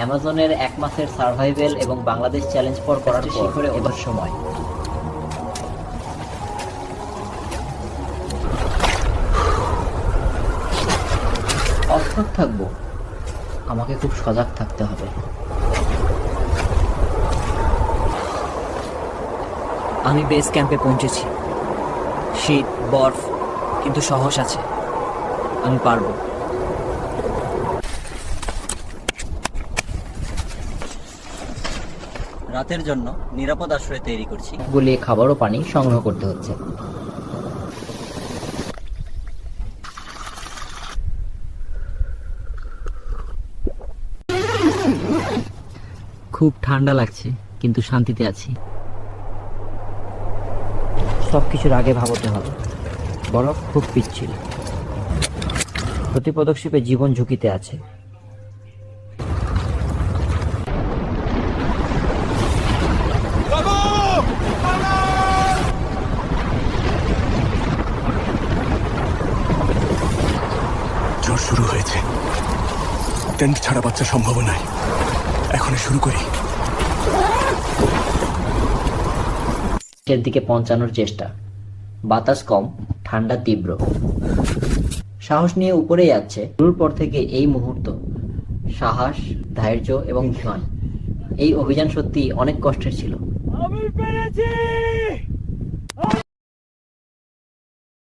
অ্যামাজনের 1 মাসের সার্ভাইভেল এবং বাংলাদেশ চ্যালেঞ্জ ফর করার শিখরে এবার সময়। অস্থির থাকবো, আমাকে খুব সজাগ থাকতে হবে। আমি বেস ক্যাম্পে পৌঁছেছি। শীত, বরফ, কিন্তু সাহস আছে। আমি পারবো। রাতের জন্য নিরাপদ আশ্রয় তৈরি করছি। গুলিয়ে খাবার ও পানি সংগ্রহ করতে হচ্ছে। খুব ঠান্ডা লাগছে, কিন্তু শান্তিতে আছি। সবকিছুর আগে ভাবতে হবে। বরফ খুব পিচ্ছিল, প্রতি পদক্ষেপে জীবন ঝুঁকিতে আছে। ঝড় শুরু হয়েছে। টেন্ট ছাড়া বাচ্চা সম্ভব নয়। এখনই শুরু করি। এর দিকে পৌঁছানোর চেষ্টা। বাতাস কম, ঠান্ডা তীব্র। সাহস নিয়ে উপরেই যাচ্ছে। শুরুর পর থেকে এই মুহূর্ত, সাহস, ধৈর্য এবং ধ্যান। এই অভিযান সত্যি অনেক কষ্টের ছিল। আমি পেরেছি।